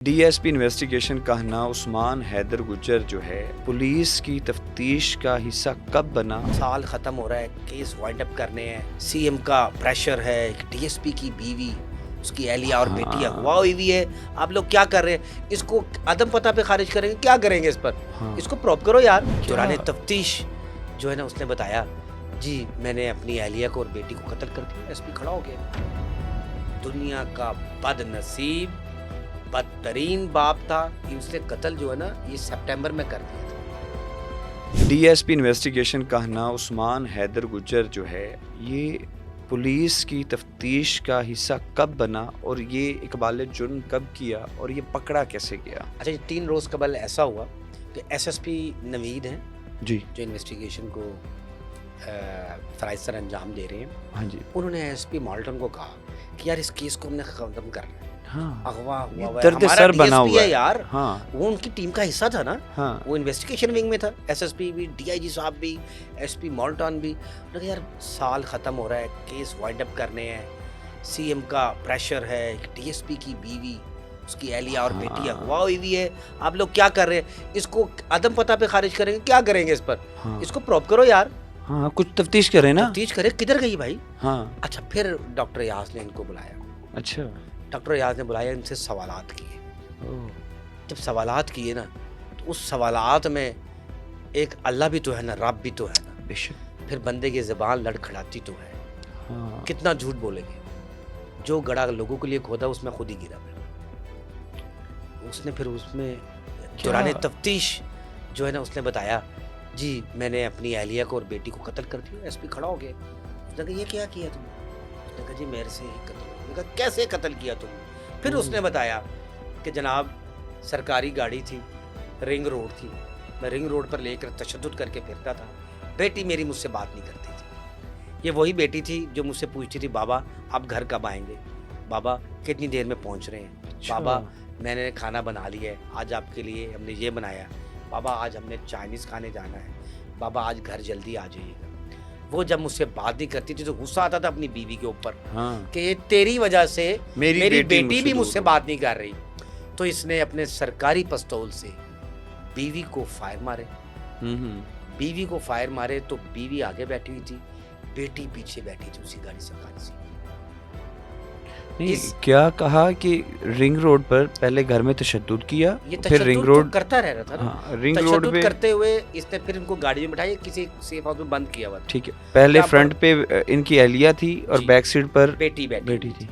DSP investigation का कहना उस्मान हैदर गुज्जर जो है पुलिस की तफ्तीश का हिस्सा कब बना। साल खत्म हो रहा है, केस वाइंड अप करने हैं, सीएम का प्रेशर है, डीएसपी की बीवी, उसकी एहलिया और बेटी अगवा हुई है। आप लोग क्या कर रहे हैं? इसको अदम पता पे खारिज करेंगे? क्या करेंगे इस पर? इसको प्रूव करो यार। दौरान तफ्तीश जो है ना, उसने बताया जी मैंने अपनी एहलिया को और बेटी को कत्ल कर दिया। एसपी खड़ा हो गया। दुनिया का बदनसीब बदतरीन बाप था। उसने कत्ल जो है ना, ये सितंबर में कर दिया था। डीएसपी इन्वेस्टिगेशन का कहना उस्मान हैदर गुज्जर जो है ये पुलिस की तफ्तीश का हिस्सा कब बना और ये इकबाल जुर्म कब किया और ये पकड़ा कैसे गया। अच्छा, ये 3 रोज़ कबल ऐसा हुआ कि एसएसपी नवीद हैं जी, जो इन्वेस्टिगेशन को फराइज सर अंजाम दे रहे हैं। हाँ जी, उन्होंने एसपी मॉल्टन को कहा कि यार इस केस को हमने खत्म करना है। हाँ, अगवा हुआ है, दर्द हमारा सर बना DSP हुआ है है यार। हाँ, वो उनकी टीम का हिस्सा था ना। हाँ, वो इन्वेस्टिगेशन विंग में था। एसएसपी भी, डीआईजी साहब भी, एसपी मॉल्टन भी। उन्होंने कहा यार साल खत्म हो रहा है, केस वाइंड अप करने हैं, सीएम का प्रेशर है, डीएसपी की बीवी, उसकी एहलिया और बेटी अगवा हुई है। आप लोग क्या कर रहे हैं? इसको अदम पता पे खारिज करेंगे? क्या करेंगे इस पर? हाँ, इसको प्रूव करो यार। हाँ, कुछ तफ्तीश करें ना। तफ्तीश करे, किधर गई भाई? हाँ, अच्छा, फिर डॉक्टर यास ने इनको बुलाया। अच्छा, डॉक्टर यास ने बुलाया, इनसे सवालात किए। ओह, जब सवालात किए ना, तो उस सवालात में एक अल्लाह भी तो है ना, रब भी तो है ना। बेशक, फिर बंदे की ज़बान लड़खड़ाती तो है। हाँ, कितना झूठ बोलेंगे? जो गड़ा लोगों के लिए खोदा उसमें खुद ही गिरा। उसने फिर उसमें दौरान तफ्तीश जो है ना, उसने बताया जी मैंने अपनी एहलिया को और बेटी को कत्ल कर दिया। एसपी खड़ा हो गया। उसने कहा ये क्या किया तुमने? उसने कहा जी मेरे से ही कत्ल हुआ। उसने कहा कैसे कत्ल किया तुमने? फिर उसने बताया कि जनाब सरकारी गाड़ी थी, रिंग रोड थी, मैं रिंग रोड पर लेकर तशद्दुद करके फिरता था। बेटी मेरी मुझसे बात नहीं करती थी। ये वही बेटी थी जो मुझसे पूछती थी बाबा आप घर कब आएंगे, बाबा कितनी देर में पहुंच रहे हैं, बाबा मैंने खाना बना लिया है, आज आपके लिए हमने ये बनाया, बाबा आज हमने चाइनीज़ खाने जाना है, बाबा आज घर जल्दी आ जाइएगा। वो जब मुझसे बात नहीं करती थी तो गुस्सा आता था अपनी बीवी के ऊपर हाँ, कि तेरी वजह से मेरी बेटी भी मुझसे दूर बात नहीं कर रही। तो इसने अपने सरकारी पिस्तौल से बीवी को फायर मारे। बीवी को फायर मारे तो बीवी आगे बैठी हुई थी, बेटी पीछे बैठी थी उसी गाड़ी सरकारी से। नहीं, क्या कहा कि रिंग रोड पर पहले घर में तशद्दुद किया, ये फिर रिंग तशद्दुद रोड तो करता रह रहा था ना। हाँ, रिंग रोड तशद्दुद पे करते हुए इसने फिर इनको गाड़ी में बिठाया, किसी सेफ हाउस में बंद किया हुआ था। ठीक है, पहले यहाँ पर- फ्रंट पे इनकी एहलिया थी और जी। बैक सीट पर बेटी बेटी थी।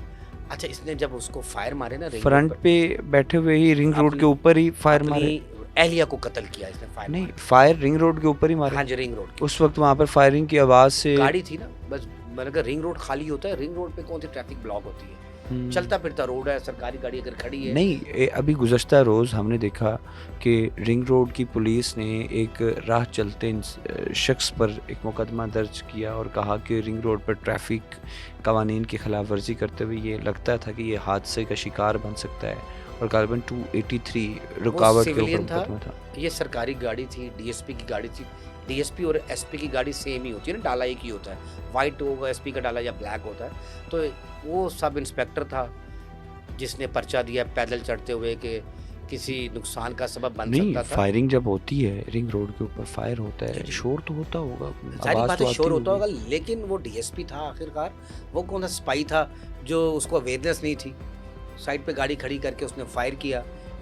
अच्छा, इसने जब उसको फायर मारे ना रिंग फ्रंट रोड पर, पे बैठे हुए ही रिंग रोड अपनी- के ऊपर ही फायर मारे। अपनी एहलिया को कत्ल किया इसने फायर नहीं, मार फायर रिंग रोड के ऊपर ही के। मारे। हाँ जी, रिंग रोड की उस वक्त वहाँ पर फायरिंग की आवाज से गाड़ी थी ना। बस मैंने कहा रिंग रोड खाली होता है, रिंग रोड पे कौन सी ट्रैफिक ब्लॉक होती है? चलता फिरता रोड है, सरकारी गाड़ी अगर खड़ी है। नहीं, अभी गुज़श्ता रोज़ हमने देखा कि रिंग रोड की पुलिस ने एक राह चलते शख्स पर एक मुकदमा दर्ज किया और कहा कि रिंग रोड पर ट्रैफिक कवानीन की खिलाफ वर्जी करते हुए ये लगता था कि ये हादसे का शिकार बन सकता है और गालिबन 283 रुकावट के ऊपर सिविलियन था। मुकदमा था। ये सरकारी गाड़ी थी, डीएसपी की गाड़ी थी। डीएसपी और एसपी की गाड़ी सेम ही होती है ना, डाला एक ही होता है, वाइट होगा एसपी का डाला या ब्लैक होता है। तो वो सब इंस्पेक्टर था जिसने पर्चा दिया पैदल चढ़ते हुए कि किसी नुकसान का सबब बन नहीं, सकता था। फायरिंग जब होती है रिंग रोड के ऊपर फायर होता जी, है, जी। शोर तो होता होगा, सारी आवाज़ बातें तो शोर आती होता होगा, होगी। लेकिन वो डीएसपी था आखिरकार। वो कौन सा स्पाई था जो उसको अवेयरनेस नहीं थी? साइड पे गाड़ी खड़ी करके उसने फायर किया,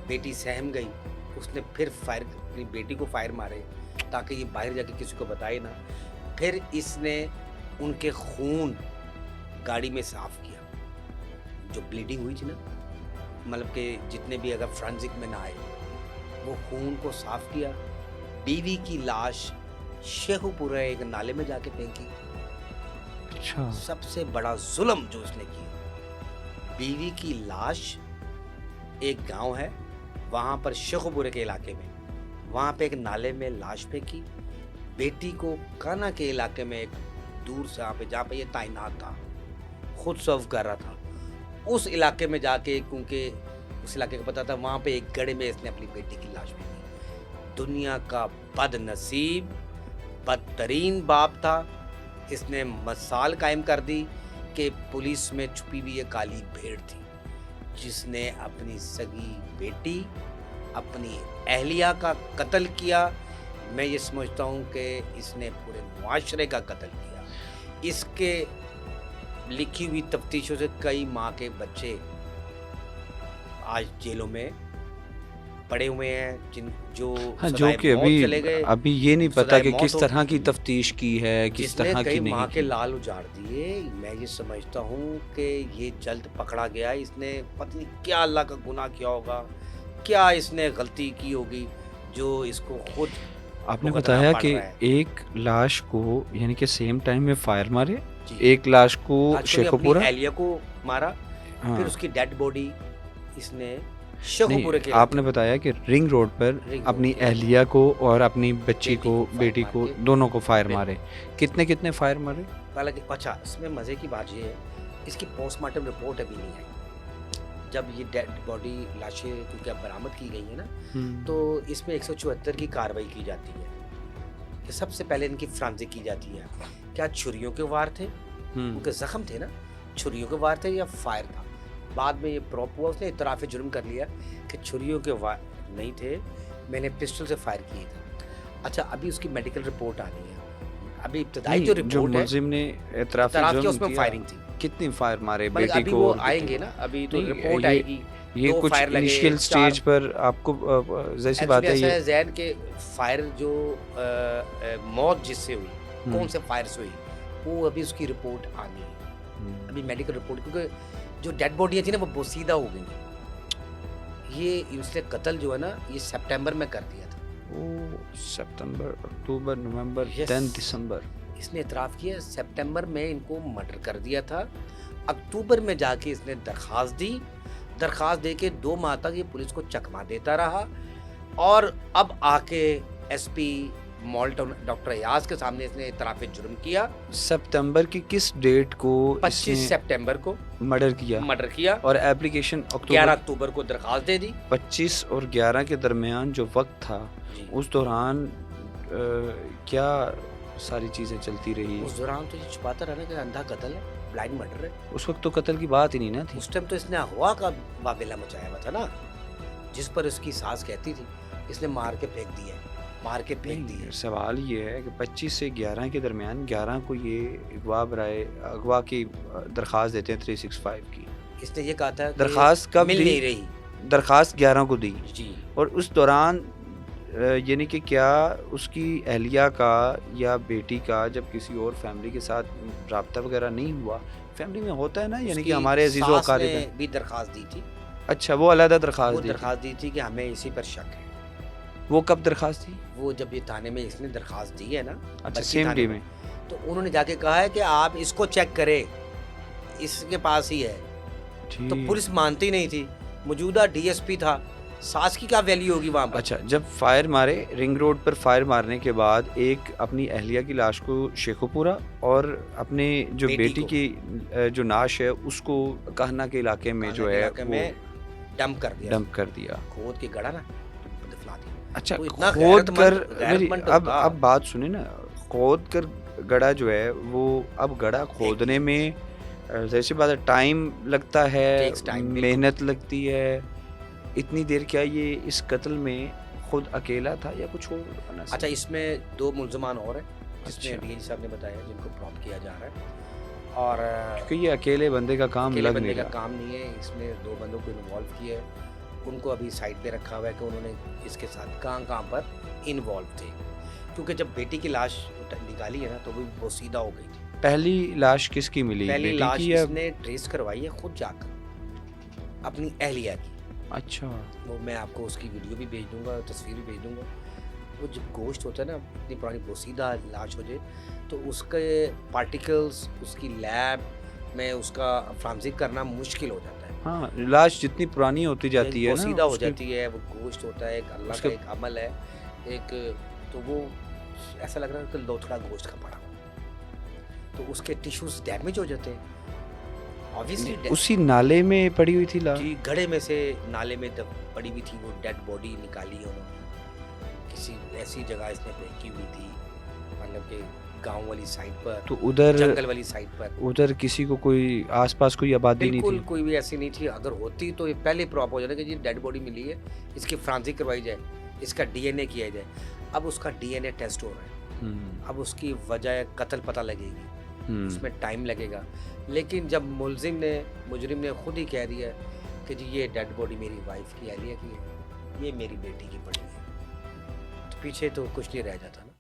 बेटी सहम गई। उसने फिर फायर, अपनी बेटी को फायर मारे ताकि ये बाहर जाके किसी को बताए ना। फिर इसने उनके खून गाड़ी में साफ किया, जो ब्लीडिंग हुई थी ना, मतलब कि जितने भी अगर फ्रांजिक में ना आए, वो खून को साफ किया। बीवी की लाश शेखुपुरा एक नाले में जाके फेंकी। अच्छा, सबसे बड़ा जुल्म जो उसने किया, बीवी की लाश एक गांव है वहां पर शेखुपुरे के इलाके में, वहां पे एक नाले में लाश फेंकी। बेटी को काना के इलाके में एक दूर से जहाँ पे ये तैनात था, खुद सर्व कर रहा था, उस इलाके में जाके, क्योंकि उस इलाके का पता था, वहां पे एक गड्ढे में इसने अपनी बेटी की लाश फेंकी। दुनिया का बदनसीब बदतरीन बाप था। इसने मिसाल कायम कर दी कि पुलिस में छुपी हुई एक काली भेड़ थी। जिसने अपनी सगी बेटी, अपनी अहलिया का कत्ल किया। मैं ये समझता हूँ कि इसने पूरे मुआशरे का कत्ल किया। इसके लिखी हुई तफ्तीशों से कई माँ के बच्चे आज जेलों में पड़े हुए हैं, जो हाँ, जो सदाए कि मौत चले गए, अभी ये नहीं पता सदाए कि मौत किस हो तरह की तफ्तीश की है, किस जिसने तरह कई की नहीं माँ के की। लाल उजाड़ दिए। मैं ये समझता हूँ कि ये जल्द पकड़ा गया। इसने पता नहीं क्या अल्लाह का गुनाह किया होगा, क्या इसने गलती की होगी जो इसको खुद आपने भुगतना बताया पड़ कि रहा है। एक लाश को यानी कि सेम टाइम में फायर मारे, जी। एक लाश को आज तो ये अपनी शेखोपुरा, अहलिया को मारा, हाँ, फिर उसकी डेड बॉडी इसने नहीं, शेखोपुरे के आपने बताया कि रिंग रोड पर रिंग रोड अपनी पे अहलिया को और अपनी बच्ची बेटी को, को फायर बेटी मार को, के, दोनों को फायर बिल्कुल। मारे। कितने कितने फायर मारे? हालांकि अच्छा, इसमें मज़े की बात ये है, इसकी पोस्टमार्टम रिपोर्ट अभी नहीं आई। जब ये डेड बॉडी लाशें क्योंकि अब बरामद की गई है ना, तो इसमें 174 की कार्रवाई की जाती है कि सबसे पहले इनकी फ्रांसिक की जाती है। क्या छुरियों के वार थे, उनके जख्म थे ना, छुरियों के वार थे या फायर था? बाद में ये प्रूफ हुआ, उसने इतराफ़ जुर्म कर लिया कि छुरियों के वार नहीं थे, मैंने पिस्टल से फायर किए थे। अच्छा, अभी उसकी मेडिकल रिपोर्ट आनी है। अभी इब्तदाई जो जो रिपोर्ट है, मुलजिम ने इतराफ़ किया, जुर्म उसमें किया, फायरिंग थी। कितनी फायर मारे मतलब बेटी अभी को वो और बेटे आएंगे को? ना, अभी तो नहीं, रिपोर्ट ये आएगी। ये 2 कुछ फायर लगे, इनिशियल 4 स्टेज पर आपको जैसी बात है ऐसा ये है जैन के फायर जो मौत जिससे हुई, कौन से फायर से हुई, वो अभी उसकी रिपोर्ट आनी है। अभी मेडिकल रिपोर्ट, क्योंकि जो डेड बॉडियाँ थी ना वो बोसीदा हो गई हैं। ये इसने कत्ल जो है ना, ये सितंबर में कर दिया था। सितंबर, अक्टूबर, नवंबर, Yes. 10 दिसंबर। इसने इतराफ़ किया, सितंबर में इनको मर्डर कर दिया था। अक्टूबर में जाके इसने दरख्वास्त दी। दरख्वास्त दे के 2 माह तक ये पुलिस को चकमा देता रहा, और अब आके SP mall town doctor Ayaz के सामने इसने इतराफ़ जुर्म किया। सितंबर की किस डेट को 25 इसने सितंबर को मर्डर किया मर्डर किया, और एप्लीकेशन 11 अक्टूबर अक्टूबर को दरख्वास्त दे दी। 25 और 11 के दरमियान जो वक्त था, जी। उस दौरान क्या सारी चीज़ें चलती रही? उस दौरान तो ये छुपाता रहना कि अंधा कत्ल है, ब्लाइंड मर्डर है। उस वक्त तो कत्ल की बात ही नहीं ना थी। उस टाइम तो इसने अगवा का वावेला मचाया हुआ था ना, जिस पर उसकी सास कहती थी, इसने मार के फेंक दिया, मार के फेंक नहीं, दिया। सवाल ये है कि 25 से 11 के दरमियान 11 को ये अगवा की दरख्वास्त देते हैं 365 की। इसने ये कहा था कि दरख्वास्त कब मिल दी? नहीं रही। दरख्वास्त 11 को दी, जी। और उस दौरान यानी कि क्या उसकी अहलिया का या बेटी का जब किसी और फैमिली के साथ रब्ता वगैरह नहीं हुआ? फैमिली में होता है ना, यानी कि उसकी हमारे अजीज़ो सास अकारिब ने हैं। भी दरख्वास्त दी थी। अच्छा, वो अलग वो दरख्वास्त दी थी। दरख्वास्त दी थी कि हमें इसी पर शक है। वो कब दरख्वास्त थी? वो जब ये थाने में इसने दरख्वास्त दी है ना, अच्छा, बच्ची सेम थाने डे में, में। तो उन्होंने जाके कहा है कि आप इसको चेक करें, इसके पास ही है। तो ठीक। पुलिस मानती नहीं थी। मौजूदा डीएसपी था, सास की क्या वैल्यू होगी वहाँ पर? अच्छा, जब फायर मारे, रिंग रोड पर फायर मारने के बाद एक अपनी अहलिया की लाश को शेखोपुरा और अपने जो बेटी बेटी को। की जो नाश है उसको कहना के इलाके में जो है इलाके वो में डंप कर दिया, डंप कर दिया। खोद के गड़ा ना, दफना दिया। अच्छा, वो इतना खोद कर गैरतमंद अब होता। बात सुने ना, खोद कर गड़ा जो है वो, अब गड़ा खोदने में जैसी बात है, टाइम लगता है, Takes time, बिल्कुल। मेहनत लगती है। इतनी देर क्या ये इस कत्ल में खुद अकेला था या कुछ और बना? अच्छा, इसमें 2 मुलजमान और हैं, जिसमें अच्छा। डीएजी साहब ने बताया, जिनको प्रॉम्प्ट किया जा रहा है। और क्योंकि ये अकेले बंदे का काम अकेले लग बंदे नहीं का रहा। काम नहीं है, इसमें 2 बंदों को इन्वॉल्व किया है। उनको अभी साइड पे रखा हुआ है कि उन्होंने इसके साथ कहाँ पर इन्वॉल्व थे, क्योंकि जब बेटी की लाश निकाली है ना, तो वो बोसीदा हो गई थी। पहली लाश किसकी मिली? पहली बेटी लाश की या? इसने ट्रेस करवाई है खुद जाकर, अपनी अहलिया की। अच्छा, वो मैं आपको उसकी वीडियो भी भेज दूंगा, तस्वीर भी भेज दूंगा। वो जब गोश्त होता है ना, इतनी पुरानी बोसीदा लाश हो जाए, तो उसके पार्टिकल्स उसकी लैब में उसका फ्रांसिक करना मुश्किल हो जाता है। हाँ, लाश जितनी पुरानी होती जाती है ना, बोसीदा हो उसके- जाती है, वो गोश्त होता है, एक अल्लाह का उसके- एक अमल है, एक तो वो ऐसा लग रहा है कि लोथड़ा गोश्त का पड़ा हो, तो उसके टिश्यूज डैमेज हो जाते हैं ऑब्वियसली। उसी नाले में पड़ी हुई थी लाश? जी, गड्ढे में से नाले में पड़ी हुई थी वो डेड बॉडी निकाली है उन्होंने, किसी ऐसी जगह इसने फेंकी हुई थी, मतलब कि गांव वाली साइड पर, तो उधर जंगल वाली साइड पर। उधर किसी को कोई आसपास कोई आबादी नहीं बिल्कुल थी? कोई भी ऐसी नहीं थी, अगर होती तो ये पहले प्रॉप हो जाता कि जी डेड बॉडी मिली है, इसकी फोरेंसिक करवाई जाए, इसका डीएनए किया जाए। अब उसका डीएनए टेस्ट हो रहा है, अब उसकी वजह कत्ल पता लगेगी, उसमें टाइम लगेगा। लेकिन जब मुजरिम ने खुद ही कह दिया कि जी ये डेड बॉडी मेरी वाइफ की, एलिया की है, ये मेरी बेटी की पड़ी है, तो पीछे तो कुछ नहीं रह जाता ना।